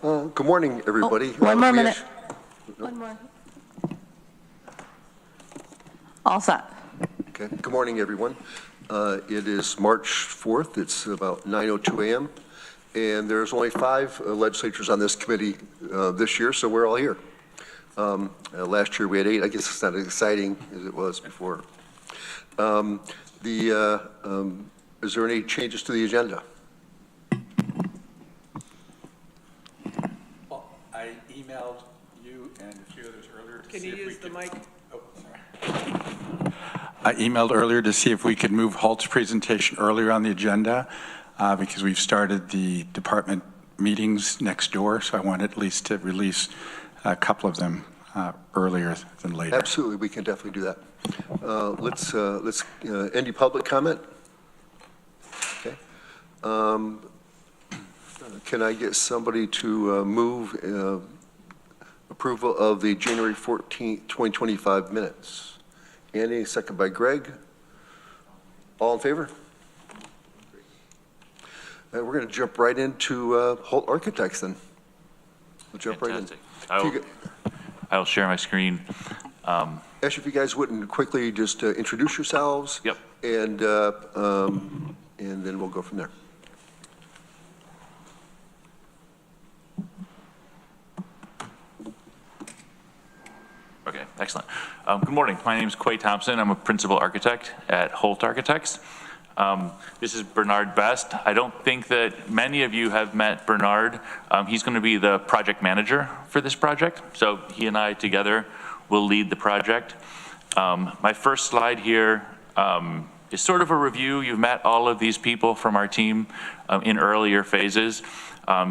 Good morning, everybody. One more minute. One more. All set. Okay. Good morning, everyone. It is March 4th. It's about 9:02 a.m. And there's only 5 legislators on this committee this year, so we're all here. Last year we had 8. I guess it's not as exciting as it was before. Is there any changes to the agenda? I emailed you and a few others earlier to Can see you if we use the mic? Oh, sorry. I emailed earlier to see if we could move Halt's presentation earlier on the agenda because we've started the department meetings next door, so I wanted at least to release a couple of them earlier than later. Absolutely, we can definitely do that. Let's any public comment? Okay. Can I get somebody to move approval of the January 14th, 2025 minutes? Andy, second by Greg. All in favor? We're going to jump right into Holt Architects then. We'll jump Fantastic. right in. I'll share my screen. Actually, if you guys wouldn't quickly just introduce yourselves. Yep. And then we'll go from there. Okay, excellent. Good morning. My name is Quay Thompson. I'm a principal architect at Holt Architects. This is Bernard Best. I don't think that many of you have met Bernard. He's going to be the project manager for this project. So he and I together will lead the project. My first slide here is sort of a review. You've met all of these people from our team in earlier phases.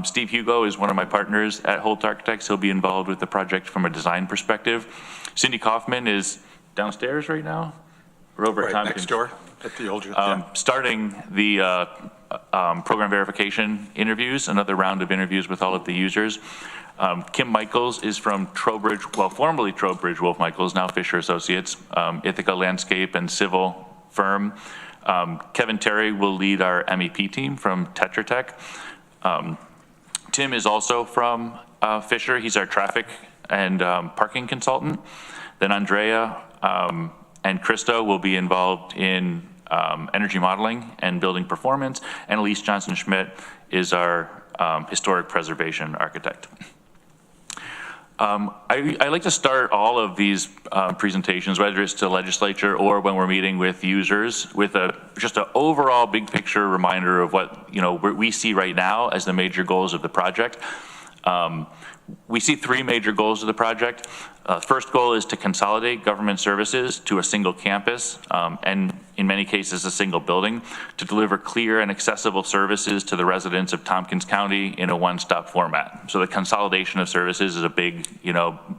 Steve Hugo is one of my partners at Holt Architects. He'll be involved with the project from a design perspective. Cindy Kaufman is downstairs right now. We're over at Tompkins. Next door at the old Starting the program verification interviews, another round of interviews with all of the users. Kim Michaels is from Trowbridge, well, formerly Trowbridge Wolf Michaels, now Fisher Associates, Ithaca Landscape and Civil firm. Kevin Terry will lead our MEP team from Tetra Tech. Tim is also from Fisher. He's our traffic and parking consultant. Then Andrea and Christo will be involved in energy modeling and building performance. And Elise Johnson-Schmidt is our historic preservation architect. I like to start all of these presentations, whether it's to legislature or when we're meeting with users, with just an overall big picture reminder of what we see right now as the major goals of the project. We see 3 major goals of the project. First goal is to consolidate government services to a single campus, and in many cases a single building, to deliver clear and accessible services to the residents of Tompkins County in a one-stop format. So the consolidation of services is a big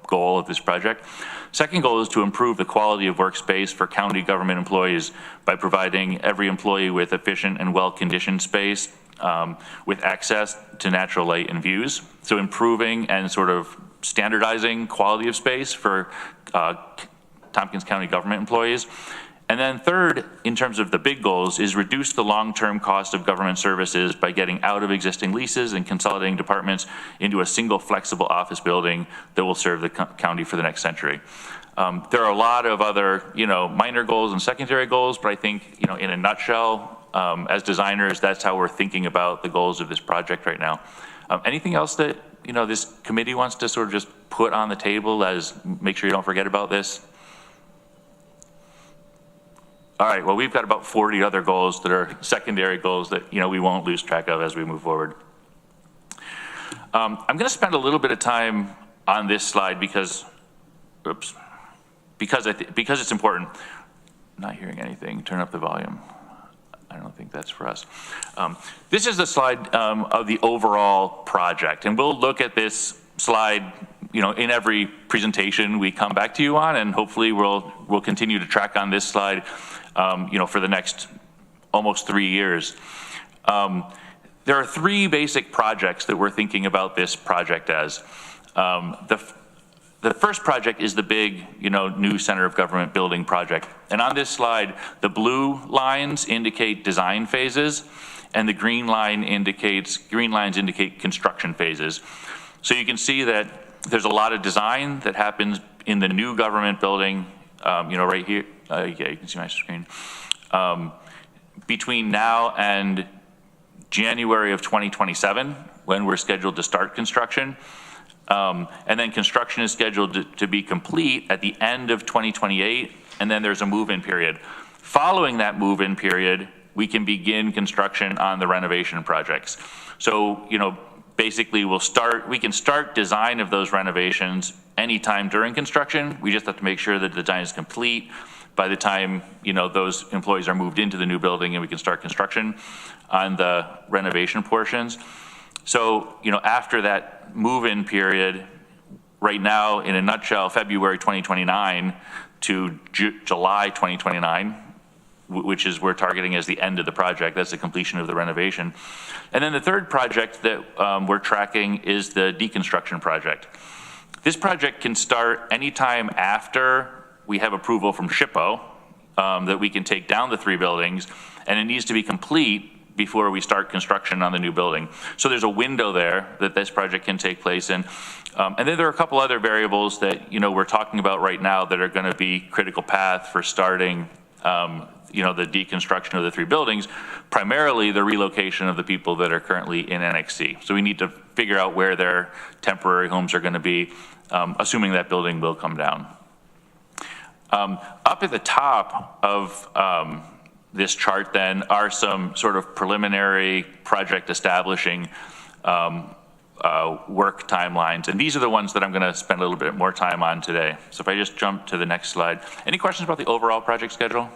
goal of this project. Second goal is to improve the quality of workspace for county government employees by providing every employee with efficient and well-conditioned space with access to natural light and views. So improving and sort of standardizing quality of space for Tompkins County government employees. And then third, in terms of the big goals, is reduce the long-term cost of government services by getting out of existing leases and consolidating departments into a single flexible office building that will serve the county for the next century. There are a lot of other, minor goals and secondary goals, but I think, in a nutshell, as designers, that's how we're thinking about the goals of this project right now. Anything else that this committee wants to sort of just put on the table as make sure you don't forget about this? All right, well, we've got about 40 other goals that are secondary goals that we won't lose track of as we move forward. I'm going to spend a little bit of time on this slide because it's important. I'm not hearing anything. Turn up the volume. I don't think that's for us. This is the slide of the overall project, and we'll look at this slide, in every presentation we come back to you on, and hopefully we'll continue to track on this slide, for the next almost 3 years. There are 3 basic projects that we're thinking about this project as. The first project is the big, new center of government building project. And on this slide, the blue lines indicate design phases, and the green lines indicate construction phases. So you can see that there's a lot of design that happens in the new government building, right here. Yeah, you can see my screen. Between now and January of 2027, when we're scheduled to start construction. And then construction is scheduled to be complete at the end of 2028, and then there's a move-in period. Following that move-in period, we can begin construction on the renovation projects. So, basically we can start design of those renovations anytime during construction. We just have to make sure that the design is complete by the time, those employees are moved into the new building and we can start construction on the renovation portions. So, after that move-in period, right now, in a nutshell, February 2029 to July 2029, which is we're targeting as the end of the project. That's the completion of the renovation. And then the third project that we're tracking is the deconstruction project. This project can start anytime after we have approval from SHPO that we can take down the 3 buildings, and it needs to be complete before we start construction on the new building. So there's a window there that this project can take place in. And then there are a couple other variables that, we're talking about right now that are gonna be critical path for starting the deconstruction of the 3 buildings, primarily the relocation of the people that are currently in Annex C. So we need to figure out where their temporary homes are gonna be, assuming that building will come down. Up at the top of this chart then are some sort of preliminary project establishing work timelines. And these are the ones that I'm gonna spend a little bit more time on today. So if I just jump to the next slide. Any questions about the overall project schedule?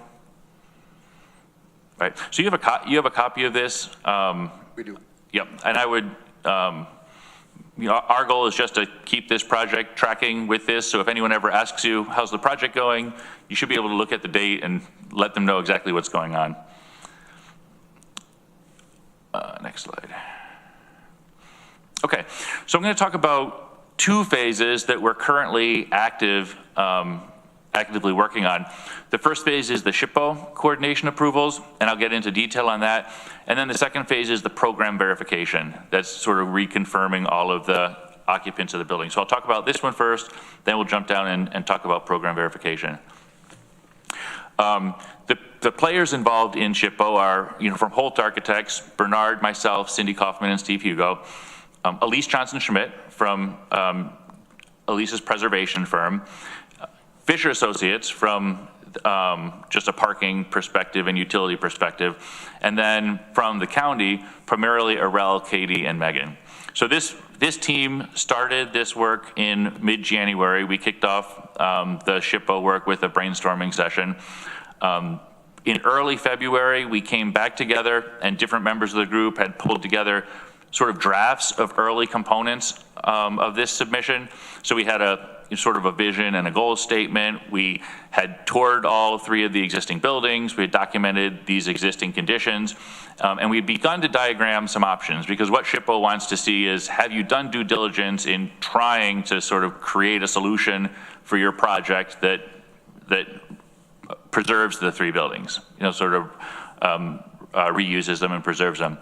Right, so you have a copy of this. We do. Yep, and I would, our goal is just to keep this project tracking with this. So if anyone ever asks you, how's the project going? You should be able to look at the date and let them know exactly what's going on. Next slide. Okay, so I'm going to talk about 2 phases that we're currently actively working on. The first phase is the SHPO coordination approvals, and I'll get into detail on that. And then the second phase is the program verification. That's sort of reconfirming all of the occupants of the building. So I'll talk about this one first, then we'll jump down and talk about program verification. The players involved in SHPO are, from Holt Architects, Bernard, myself, Cindy Kaufman, and Steve Hugo, Elise Johnson-Schmidt from Elise's preservation firm, Fisher Associates from just a parking perspective and utility perspective, and then from the county, primarily Arel, Katie, and Megan. So this team started this work in mid-January. We kicked off the SHPO work with a brainstorming session. In early February, we came back together, and different members of the group had pulled together sort of drafts of early components of this submission. So we had sort of a vision and a goal statement. We had toured all 3 of the existing buildings. We had documented these existing conditions. And we'd begun to diagram some options, because what SHPO wants to see is, have you done due diligence in trying to sort of create a solution for your project that preserves the 3 buildings, sort of reuses them and preserves them.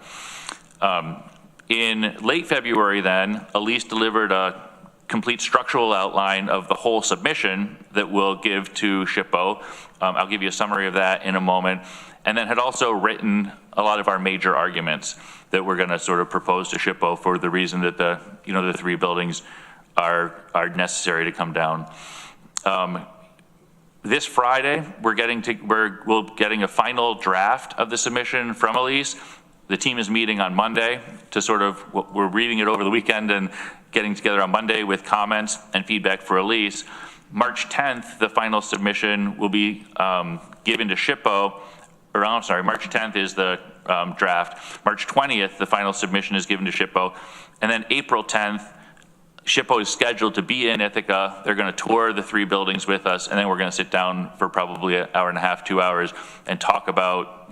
In late February then, Elise delivered a complete structural outline of the whole submission that we'll give to SHPO. I'll give you a summary of that in a moment. And then had also written a lot of our major arguments that we're gonna sort of propose to SHPO for the reason that the 3 buildings are necessary to come down. This Friday, we're getting a final draft of the submission from Elise. The team is meeting on Monday to we're reading it over the weekend and getting together on Monday with comments and feedback for Elise. March 10th, the final submission will be given to SHPO, or I'm sorry, March 10th is the draft. March 20th, the final submission is given to SHPO. And then April 10th, SHPO is scheduled to be in Ithaca. They're gonna tour the 3 buildings with us, and then we're gonna sit down for probably an hour and a half, 2 hours, and talk about,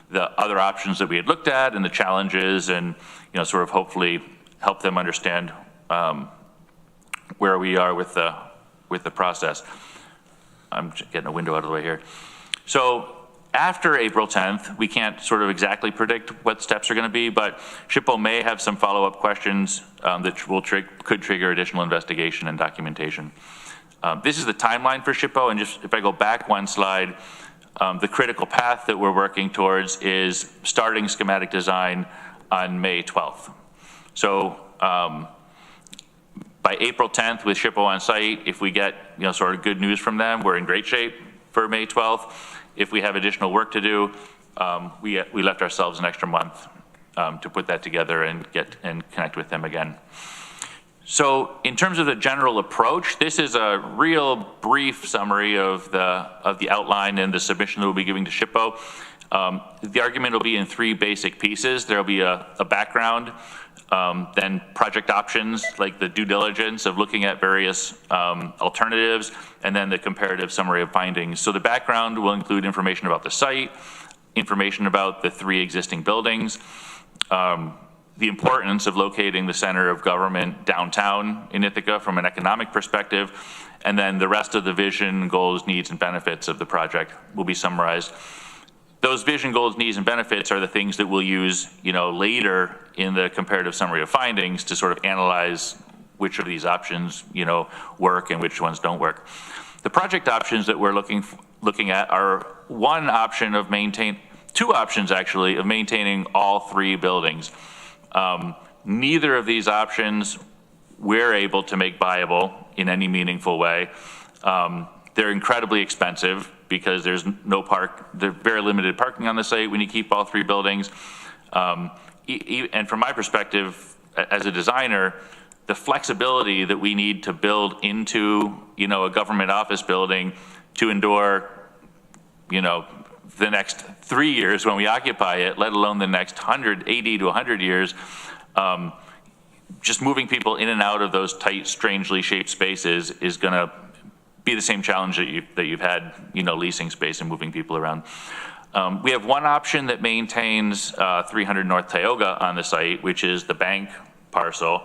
the other options that we had looked at and the challenges, and sort of hopefully help them understand where we are with the process. I'm just getting a window out of the way here. So after April 10th, we can't sort of exactly predict what steps are going to be, but SHPO may have some follow-up questions that could trigger additional investigation and documentation. This is the timeline for SHPO, and just if I go back one slide, the critical path that we're working towards is starting schematic design on May 12th. So by April 10th with SHPO on site, if we get sort of good news from them, we're in great shape for May 12th. If we have additional work to do, we left ourselves an extra month to put that together and connect with them again. So in terms of the general approach, this is a real brief summary of the outline and the submission that we'll be giving to SHPO. The argument will be in three basic pieces. There'll be a background, then project options, like the due diligence of looking at various alternatives, and then the comparative summary of findings. So the background will include information about the site, information about the three existing buildings, the importance of locating the center of government downtown in Ithaca from an economic perspective, and then the rest of the vision, goals, needs, and benefits of the project will be summarized. Those vision, goals, needs, and benefits are the things that we'll use, later in the comparative summary of findings to sort of analyze which of these options, work and which ones don't work. The project options that we're looking at are two options actually of maintaining all three buildings. Neither of these options we're able to make viable in any meaningful way. They're incredibly expensive because there's very limited parking on the site when you keep all three buildings. And from my perspective, as a designer, the flexibility that we need to build into, a government office building to endure, the next 3 years when we occupy it, let alone the next 80 to 100 years, just moving people in and out of those tight, strangely shaped spaces is going to be the same challenge that you've had, leasing space and moving people around. We have one option that maintains 300 North Tioga on the site, which is the bank parcel.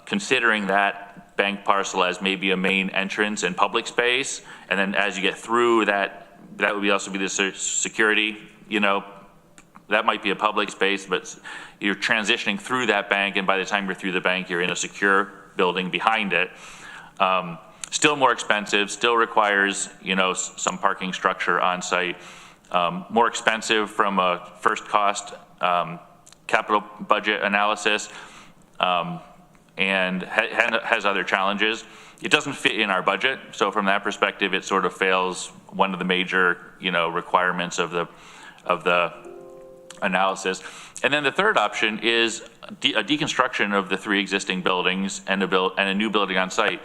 Considering that bank parcel as maybe a main entrance and public space, and then as you get through that would also be the security, that might be a public space, but you're transitioning through that bank, and by the time you're through the bank, you're in a secure building behind it. Still more expensive, still requires, some parking structure on site. More expensive from a first cost capital budget analysis, and has other challenges. It doesn't fit in our budget, so from that perspective, it sort of fails one of the major, requirements of the analysis. And then the third option is a deconstruction of the three existing buildings and a new building on site.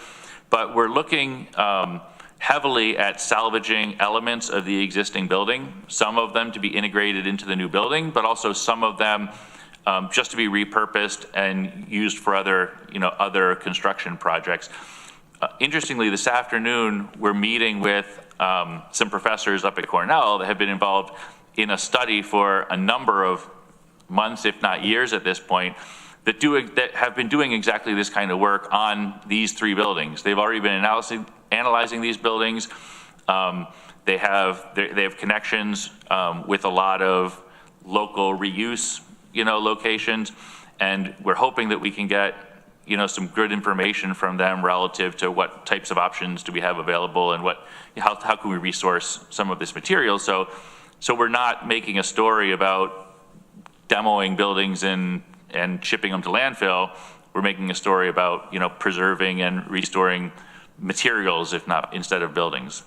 But we're looking heavily at salvaging elements of the existing building, some of them to be integrated into the new building, but also some of them just to be repurposed and used for other construction projects. Interestingly, this afternoon, we're meeting with some professors up at Cornell that have been involved in a study for a number of months, if not years at this point, that have been doing exactly this kind of work on these three buildings. They've already been analyzing these buildings. They have connections with a lot of local reuse, locations, and we're hoping that we can get, some good information from them relative to what types of options do we have available and how can we resource some of this material. So we're not making a story about demoing buildings and shipping them to landfill. We're making a story about, preserving and restoring materials, instead of buildings.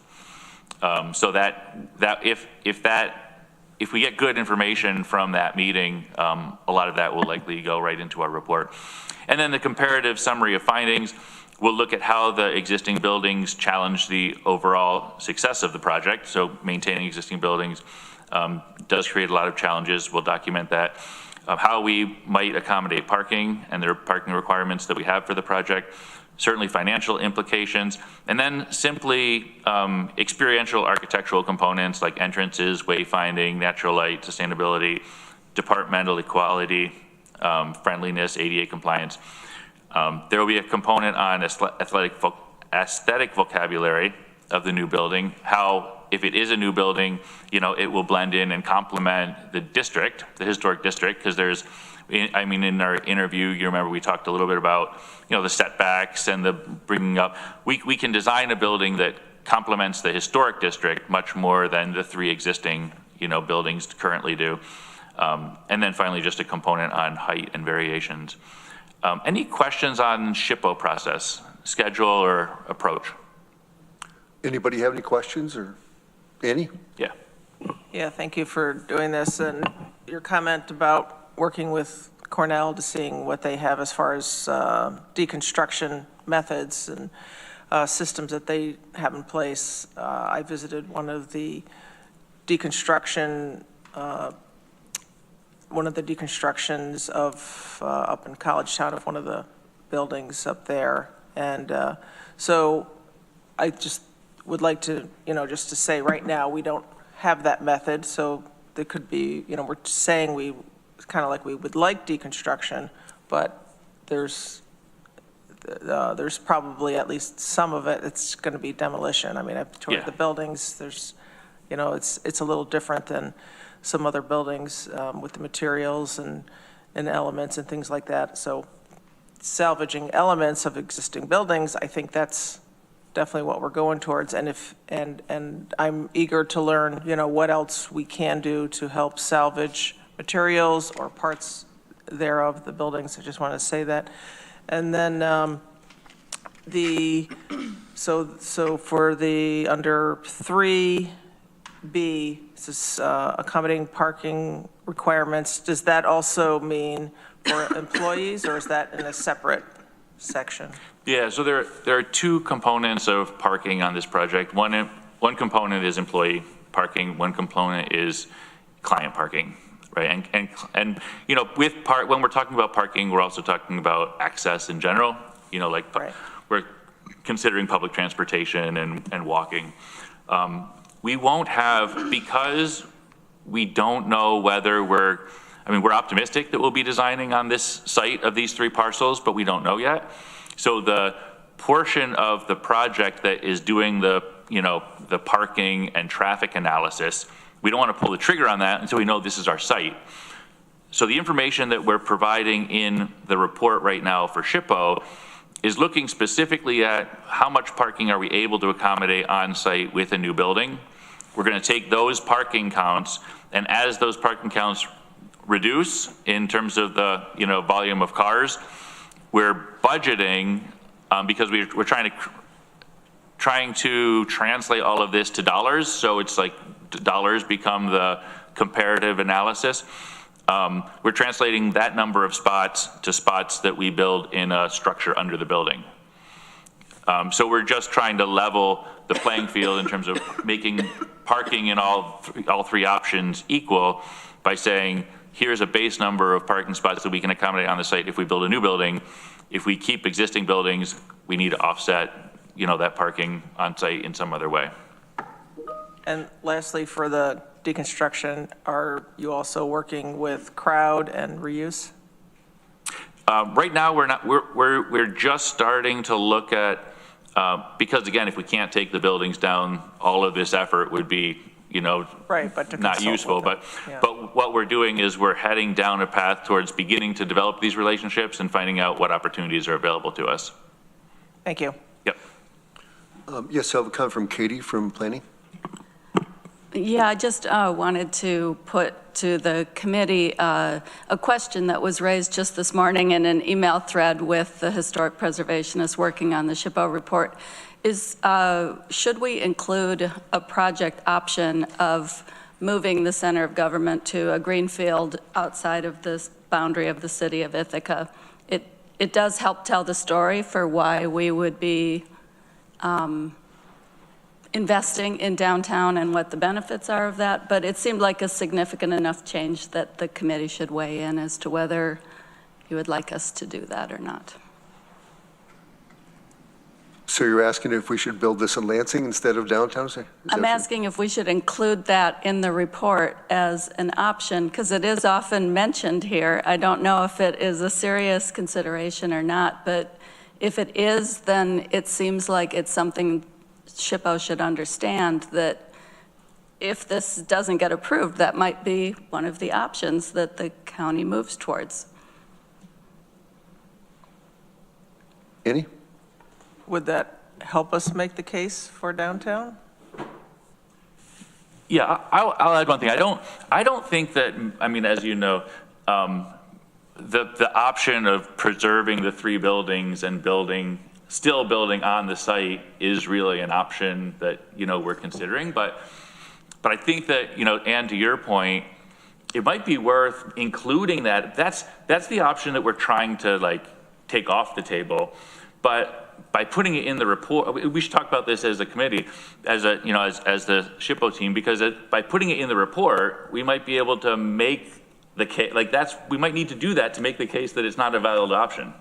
So that if we get good information from that meeting, a lot of that will likely go right into our report. And then the comparative summary of findings will look at how the existing buildings challenge the overall success of the project. So maintaining existing buildings does create a lot of challenges. We'll document that. How we might accommodate parking and their parking requirements that we have for the project, certainly financial implications, and then simply experiential architectural components like entrances, wayfinding, natural light, sustainability, departmental equality, friendliness, ADA compliance. There will be a component on aesthetic vocabulary of the new building, how if it is a new building, it will blend in and complement the district, the historic district, because there's, I mean, in our interview, you remember we talked a little bit about, the setbacks and the bringing up. We can design a building that complements the historic district much more than the 3 existing, buildings currently do. And then finally, just a component on height and variations. Any questions on SHPO process, schedule or approach? Anybody have any questions or Annie? Yeah. Yeah, thank you for doing this. And your comment about working with Cornell to seeing what they have as far as deconstruction methods and systems that they have in place. I visited one of the deconstructions of up in College Town of one of the buildings up there. And so I just would like to, just to say right now, we don't have that method. So there could be, we're saying it's kind of like we would like deconstruction, but there's probably at least some of it, it's going to be demolition. I mean, I've toured the buildings. There's, it's a little different than some other buildings with the materials and elements and things like that. So salvaging elements of existing buildings, I think that's definitely what we're going towards. And I'm eager to learn, what else we can do to help salvage materials or parts thereof, the buildings. I just want to say that. And then so for the under 3B, this is accommodating parking requirements. Does that also mean for employees, or is that in a separate section? Yeah, so there are 2 components of parking on this project. One component is employee parking, one component is client parking, right? And when we're talking about parking, we're also talking about access in general, Right. We're considering public transportation and walking. We won't have, because we don't know whether we're optimistic that we'll be designing on this site of these 3 parcels, but we don't know yet. So the portion of the project that is doing the parking and traffic analysis, we don't want to pull the trigger on that until we know this is our site. So the information that we're providing in the report right now for SHPO is looking specifically at how much parking are we able to accommodate on site with a new building. We're going to take those parking counts, and as those parking counts reduce in terms of the volume of cars, we're budgeting because we're trying to translate all of this to dollars. So it's like dollars become the comparative analysis. We're translating that number of spots to spots that we build in a structure under the building. So we're just trying to level the playing field in terms of making parking in all 3 options equal by saying, here's a base number of parking spots that we can accommodate on the site if we build a new building. If we keep existing buildings, we need to offset, that parking on site in some other way. And lastly, for the deconstruction, are you also working with crowd and reuse? Right now, we're not. We're just starting to look at because again, if we can't take the buildings down, all of this effort would be right, but not useful. But what we're doing is we're heading down a path towards beginning to develop these relationships and finding out what opportunities are available to us. Thank you. Yep. Yes, I have a comment from Katie from Planning. Yeah, I just wanted to put to the committee a question that was raised just this morning in an email thread with the historic preservationists working on the SHPO report. Should we include a project option of moving the center of government to a greenfield outside of the boundary of the city of Ithaca? It does help tell the story for why we would be investing in downtown and what the benefits are of that, but it seemed like a significant enough change that the committee should weigh in as to whether you would like us to do that or not. So you're asking if we should build this in Lansing instead of downtown? I'm asking if we should include that in the report as an option, because it is often mentioned here. I don't know if it is a serious consideration or not, but if it is, then it seems like it's something SHPO should understand, that if this doesn't get approved, that might be one of the options that the county moves towards. Annie? Would that help us make the case for downtown? Yeah, I'll add one thing. I don't think that, I mean, as you know, the option of preserving the 3 buildings and still building on the site is really an option that, we're considering. But I think that, Ann, to your point, it might be worth including that. That's the option that we're trying to take off the table. But by putting it in the report, we should talk about this as a committee, as the SHPO team, because by putting it in the report, we might be able to make the case, we might need to do that to make the case that it's not a valid option.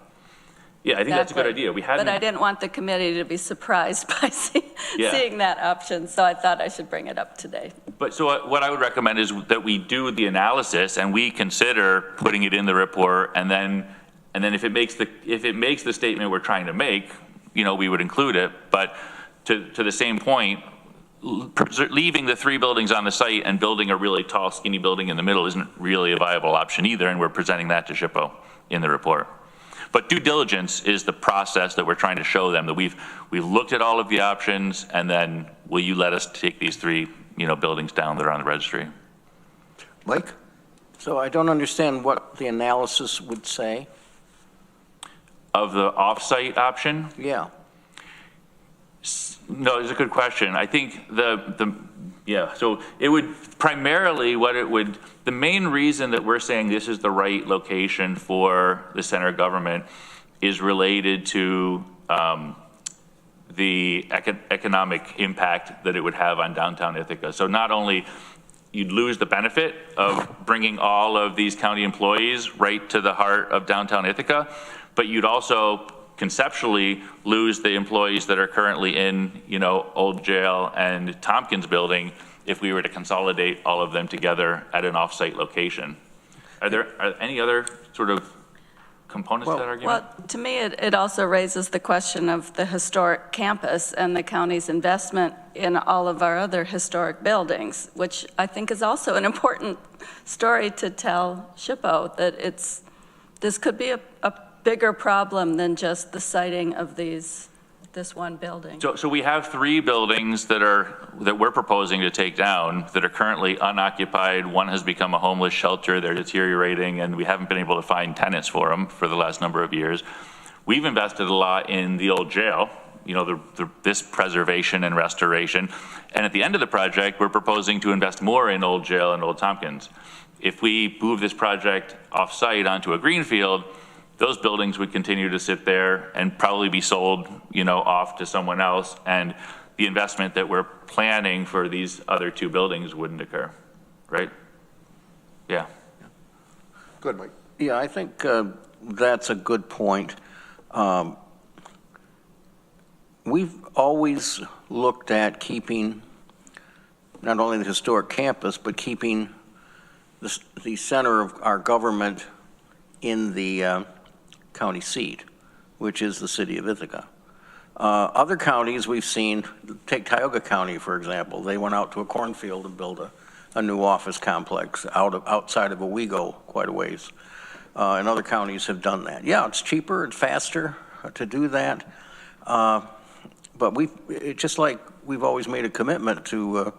Yeah, I think that's a good idea. But I didn't want the committee to be surprised by seeing that option, so I thought I should bring it up today. But so what I would recommend is that we do the analysis and we consider putting it in the report, and then if it makes the statement we're trying to make, we would include it. But to the same point, leaving the 3 buildings on the site and building a really tall, skinny building in the middle isn't really a viable option either, and we're presenting that to SHPO in the report. But due diligence is the process that we're trying to show them, that we've looked at all of the options, and then will you let us take these 3 buildings down that are on the registry? Mike? So I don't understand what the analysis would say. Of the off-site option? Yeah. No, it's a good question. I think so it would primarily the main reason that we're saying this is the right location for the center of government is related to the economic impact that it would have on downtown Ithaca. So not only you'd lose the benefit of bringing all of these county employees right to the heart of downtown Ithaca, but you'd also conceptually lose the employees that are currently in, Old Jail and Tompkins building if we were to consolidate all of them together at an off-site location. Are there any other sort of components to that argument? Well, to me, it also raises the question of the historic campus and the county's investment in all of our other historic buildings, which I think is also an important story to tell SHPO, that this could be a bigger problem than just the siting of this one building. So we have 3 buildings that we're proposing to take down that are currently unoccupied. One has become a homeless shelter. They're deteriorating, and we haven't been able to find tenants for them for the last number of years. We've invested a lot in the old jail, this preservation and restoration. And at the end of the project, we're proposing to invest more in Old Jail and Old Tompkins. If we move this project off-site onto a greenfield, those buildings would continue to sit there and probably be sold, off to someone else, and the investment that we're planning for these other 2 buildings wouldn't occur, right? Yeah. Go ahead, Mike. Yeah, I think that's a good point. We've always looked at keeping not only the historic campus, but keeping the center of our government in the county seat, which is the City of Ithaca. Other counties we've seen, take Tioga County, for example. They went out to a cornfield and built a new office complex outside of Owego quite a ways. And other counties have done that. Yeah, it's cheaper, it's faster to do that. But it's just like we've always made a commitment to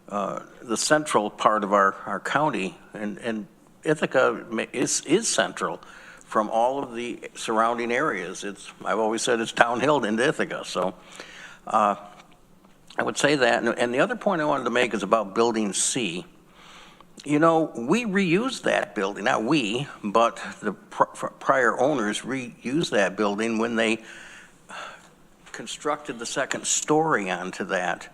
the central part of our county, and Ithaca is central from all of the surrounding areas. I've always said it's downhill into Ithaca, so I would say that. And the other point I wanted to make is about Building C. We reused that building, not we, but the prior owners reused that building when they constructed the second story onto that,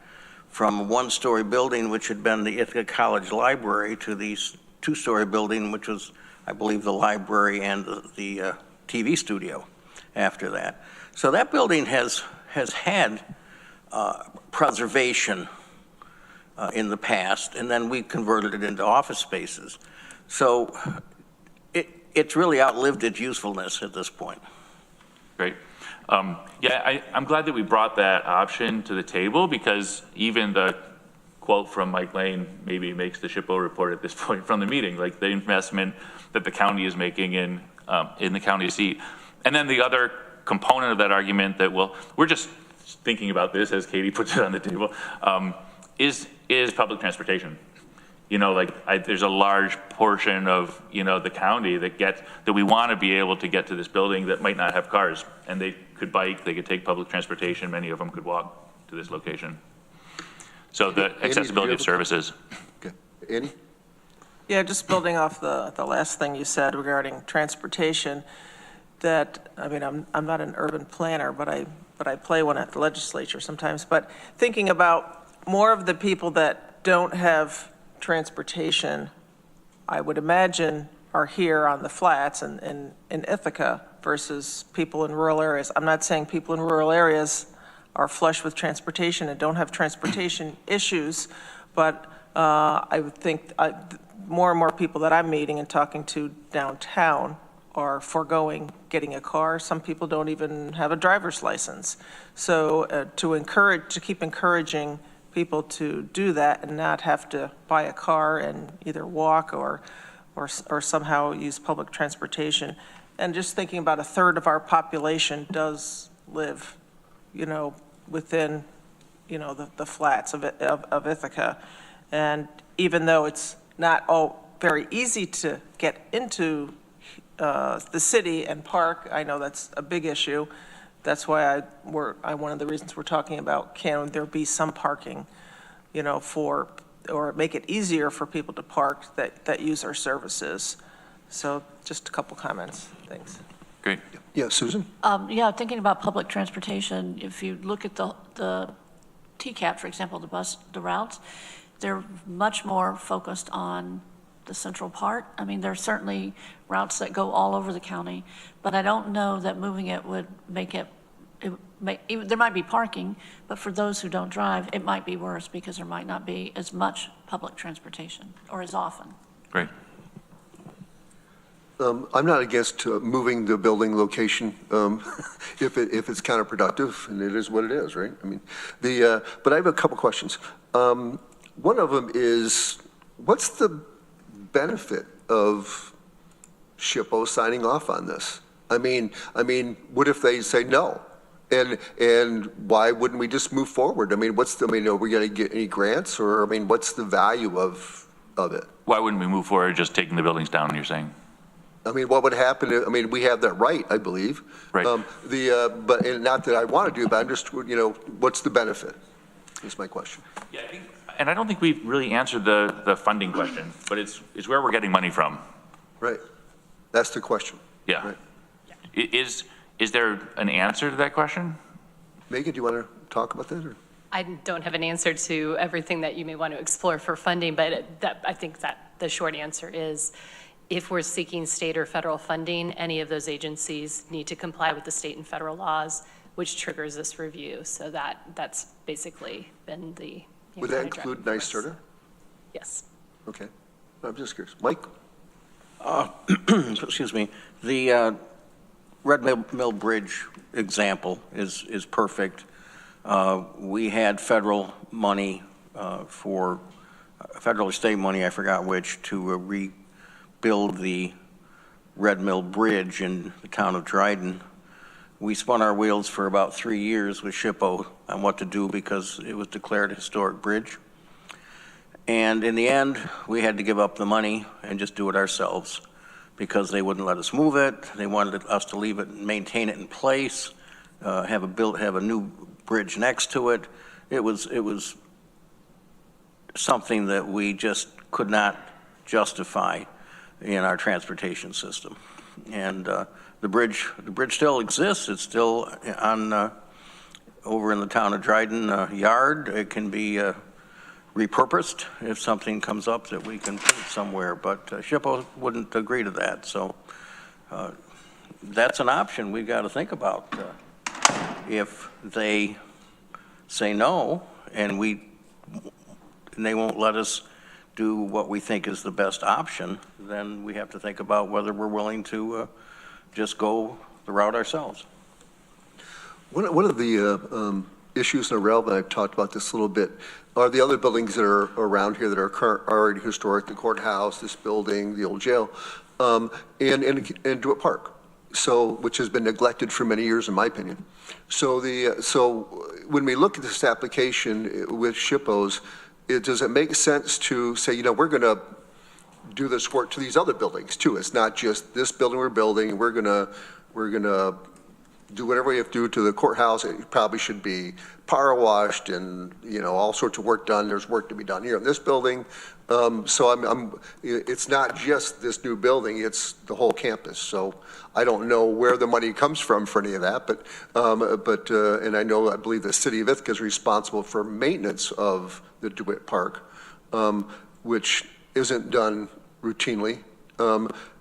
from a 1-story building, which had been the Ithaca College Library, to the 2-story building, which was, I believe, the library and the TV studio after that. So that building has had preservation in the past, and then we converted it into office spaces. So it's really outlived its usefulness at this point. Great. I'm glad that we brought that option to the table, because even the quote from Mike Lane maybe makes the SHPO report at this point from the meeting, like the investment that the county is making in the county seat. And then the other component of that argument that, well, we're just thinking about this as Katie puts it on the table, is public transportation. You know, like there's a large portion of, you know, the county that we want to be able to get to this building that might not have cars, and they could bike, they could take public transportation, many of them could walk to this location. So the accessibility of services. Okay. Annie? Yeah, just building off the last thing you said regarding transportation, that, I mean, I'm not an urban planner, but I play one at the legislature sometimes, but thinking about more of the people that don't have transportation, I would imagine, are here on the flats and in Ithaca versus people in rural areas. I'm not saying people in rural areas are flush with transportation and don't have transportation issues, but I would think more and more people that I'm meeting and talking to downtown are foregoing getting a car. Some people don't even have a driver's license. So to keep encouraging people to do that and not have to buy a car and either walk or somehow use public transportation. And just thinking about a third of our population does live, you know, within, you know, the flats of Ithaca. And even though it's not all very easy to get into the city and park, I know that's a big issue. That's why one of the reasons we're talking about, can there be some parking, you know, or make it easier for people to park that use our services. So just a couple comments. Thanks. Great. Yeah, Susan? Yeah, thinking about public transportation, if you look at the TCAP, for example, the routes, they're much more focused on the central part. I mean, there are certainly routes that go all over the county, but I don't know that moving it would make it, there might be parking, but for those who don't drive, it might be worse because there might not be as much public transportation or as often. Great. I'm not against moving the building location if it's counterproductive, and it is what it is, right? I mean, but I have a couple questions. One of them is, what's the benefit of SHPO signing off on this? I mean, what if they say no? And why wouldn't we just move forward? I mean, are we going to get any grants, or, I mean, what's the value of it? Why wouldn't we move forward just taking the buildings down, you're saying? I mean, what would happen if, I mean, we have that right, I believe. Right. But and not that I want to do, but I'm just, you know, what's the benefit? Is my question. Yeah, and I don't think we've really answered the funding question, but it's where we're getting money from. Right. That's the question. Yeah. Right. Is there an answer to that question? Megan, do you want to talk about that? Or? I don't have an answer to everything that you may want to explore for funding, but I think that the short answer is, if we're seeking state or federal funding, any of those agencies need to comply with the state and federal laws, which triggers this review. So that's basically been the. Would that include NYSERDA? Yes. Okay. I'm just curious. Mike? Excuse me. The Red Mill Bridge example is perfect. We had federal money for federal or state money, I forgot which, to rebuild the Red Mill Bridge in the town of Dryden. We spun our wheels for about 3 years with SHPO on what to do because it was declared a historic bridge. And in the end, we had to give up the money and just do it ourselves because they wouldn't let us move it. They wanted us to leave it and maintain it in place, have a new bridge next to it. It was something that we just could not justify in our transportation system. And the bridge still exists. It's still on over in the town of Dryden yard. It can be repurposed if something comes up that we can put it somewhere, but SHPO wouldn't agree to that. So that's an option we've got to think about. If they say no and they won't let us do what we think is the best option, then we have to think about whether we're willing to just go the route ourselves. One of the issues in Arel, and I've talked about this a little bit, are the other buildings that are around here that are already historic, the courthouse, this building, the old jail, and DeWitt Park. So, which has been neglected for many years, in my opinion. So when we look at this application with SHPOs, does it make sense to say, you know, we're going to do this work to these other buildings too? It's not just this building we're building. We're gonna do whatever we have to do to the courthouse. It probably should be power washed and, you know, all sorts of work done. There's work to be done here in this building. So it's not just this new building, it's the whole campus. So I don't know where the money comes from for any of that, but and I believe the City of Ithaca is responsible for maintenance of the DeWitt Park, which isn't done routinely.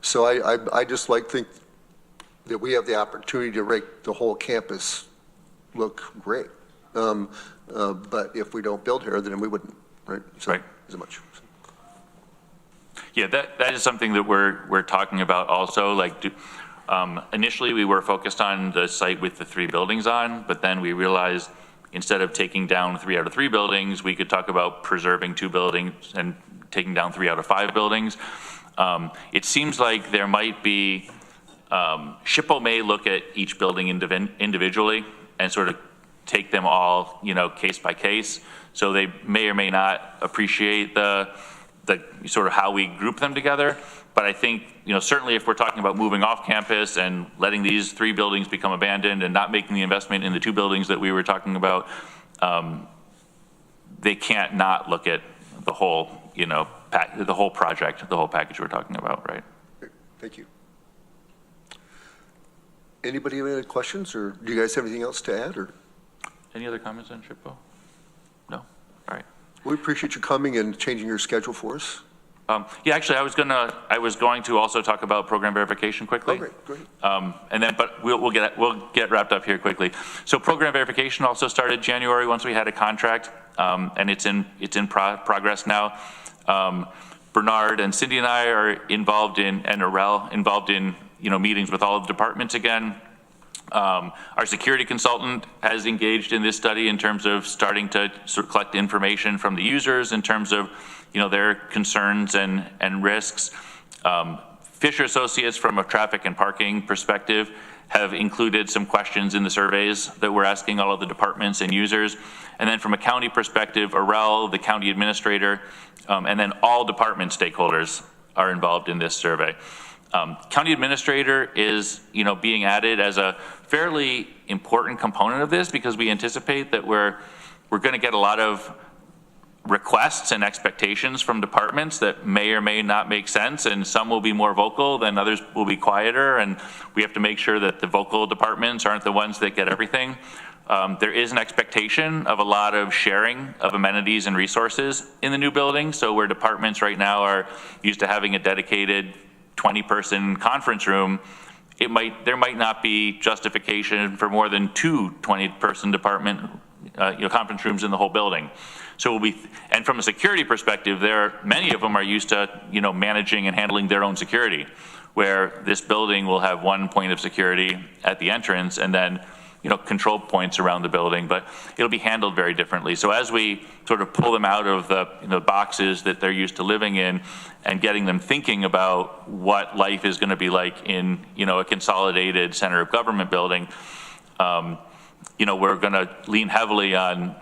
So I just think that we have the opportunity to make the whole campus look great. But if we don't build here, then we wouldn't, right? So, right. As much. Yeah, that is something that we're talking about also. Like, initially we were focused on the site with the 3 buildings on, but then we realized instead of taking down 3 out of 3 buildings, we could talk about preserving 2 buildings and taking down 3 out of 5 buildings. It seems like there might be, SHPO may look at each building individually and sort of take them all, you know, case by case. So they may or may not appreciate the sort of how we group them together. But I think, you know, certainly if we're talking about moving off campus and letting these 3 buildings become abandoned and not making the investment in the 2 buildings that we were talking about, they can't not look at the whole, you know, the whole project, the whole package we're talking about, right? Thank you. Anybody have any questions, or do you guys have anything else to add? Or Any other comments on SHPO? No? All right. we appreciate you coming and changing your schedule for us. Yeah, actually, I was going to also talk about program verification quickly. Oh, great. And then, but we'll get wrapped up here quickly. So program verification also started January once we had a contract, and it's in progress now. Bernard and Cindy and I are involved in, and Arel involved in, meetings with all of the departments again. Our security consultant has engaged in this study in terms of starting to sort of collect information from the users in terms of, their concerns and risks. Fisher Associates, from a traffic and parking perspective, have included some questions in the surveys that we're asking all of the departments and users. And then from a county perspective, Arel, the county administrator, and then all department stakeholders are involved in this survey. County administrator is, being added as a fairly important component of this, because we anticipate that we're going to get a lot of requests and expectations from departments that may or may not make sense, and some will be more vocal than others will be quieter, and we have to make sure that the vocal departments aren't the ones that get everything. There is an expectation of a lot of sharing of amenities and resources in the new building. So where departments right now are used to having a dedicated 20-person conference room, there might not be justification for more than 2 20-person department conference rooms in the whole building. So and from a security perspective, many of them are used to managing and handling their own security, where this building will have one point of security at the entrance and then control points around the building, but it'll be handled very differently. So as we sort of pull them out of the boxes that they're used to living in and getting them thinking about what life is going to be like in a consolidated center of government building, we're going to lean heavily on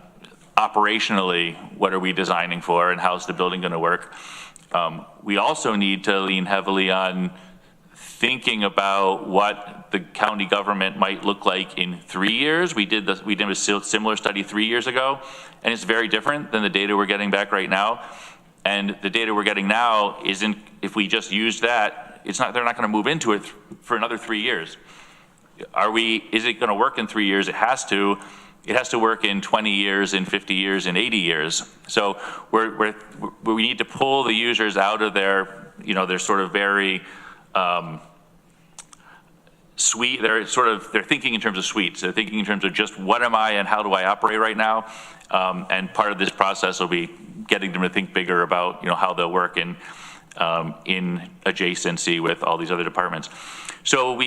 operationally, what are we designing for and how's the building going to work. We also need to lean heavily on thinking about what the county government might look like in 3 years. We did a similar study 3 years ago, and it's very different than the data we're getting back right now. And the data we're getting now isn't, if we just use that, they're not going to move into it for another 3 years. Is it going to work in 3 years? It has to. It has to work in 20 years, in 50 years, in 80 years. So we need to pull the users out of their sort of very suite. They're thinking in terms of suites. They're thinking in terms of just what am I and how do I operate right now. And part of this process will be getting them to think bigger about how they'll work in adjacency with all these other departments. So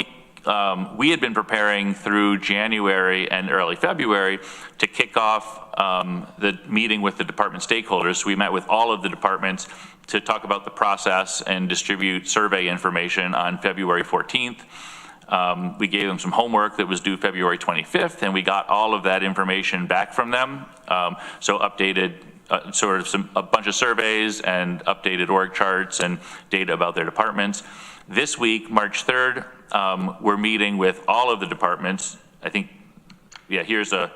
we had been preparing through January and early February to kick off the meeting with the department stakeholders. So we met with all of the departments to talk about the process and distribute survey information on February 14th. We gave them some homework that was due February 25th, and we got all of that information back from them. So updated a bunch of surveys and updated org charts and data about their departments. This week, March 3rd, we're meeting with all of the departments. I think, yeah, here's a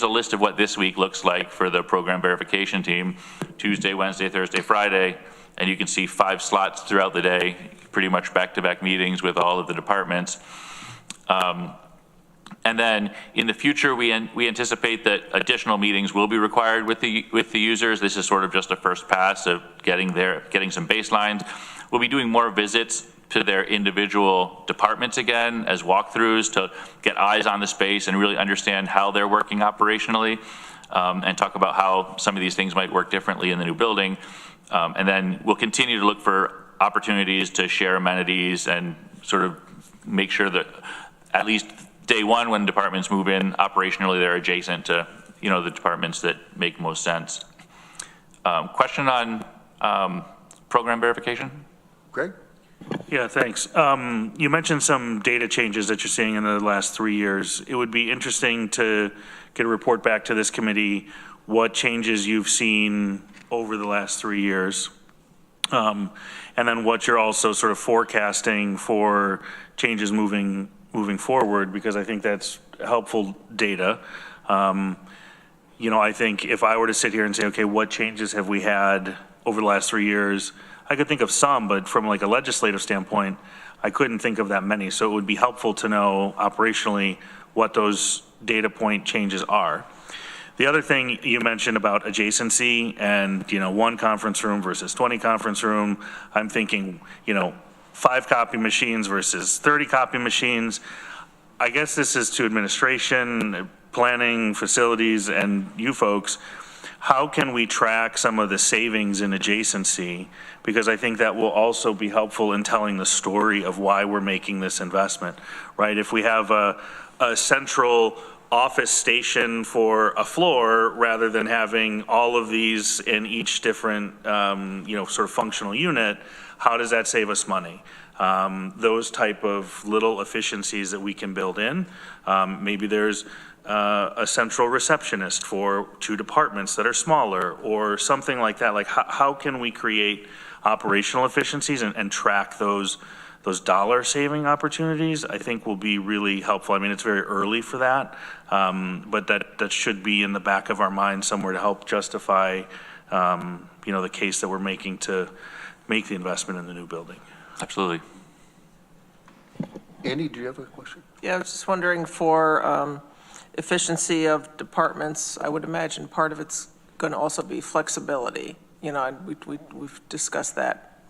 list of what this week looks like for the program verification team. Tuesday, Wednesday, Thursday, Friday, and you can see 5 slots throughout the day, pretty much back-to-back meetings with all of the departments. And then in the future, we anticipate that additional meetings will be required with the users. This is sort of just a first pass of getting some baselines. We'll be doing more visits to their individual departments again as walkthroughs to get eyes on the space and really understand how they're working operationally, and talk about how some of these things might work differently in the new building. And then we'll continue to look for opportunities to share amenities and sort of make sure that at least day one when departments move in, operationally they're adjacent to the departments that make most sense. Question on program verification? Greg? Yeah, thanks. You mentioned some data changes that you're seeing in the last 3 years. It would be interesting to get a report back to this committee what changes you've seen over the last 3 years, and then what you're also sort of forecasting for changes moving forward, because I think that's helpful data. I think if I were to sit here and say, okay, what changes have we had over the last 3 years? I could think of some, but from like a legislative standpoint, I couldn't think of that many. So it would be helpful to know operationally what those data point changes are. The other thing you mentioned about adjacency and, 1 conference room versus 20 conference room, I'm thinking, 5 copy machines versus 30 copy machines. I guess this is to administration, planning, facilities, and you folks. How can we track some of the savings in adjacency? Because I think that will also be helpful in telling the story of why we're making this investment, right? If we have a central office station for a floor rather than having all of these in each different, sort of functional unit, how does that save us money? Those type of little efficiencies that we can build in. Maybe there's a central receptionist for 2 departments that are smaller or something like that. Like how can we create operational efficiencies and track those dollar saving opportunities? I think will be really helpful. I mean, it's very early for that, but that should be in the back of our mind somewhere to help justify, the case that we're making to make the investment in the new building. Absolutely. Andy, do you have a question? Yeah, I was just wondering for efficiency of departments, I would imagine part of it's going to also be flexibility. We've discussed that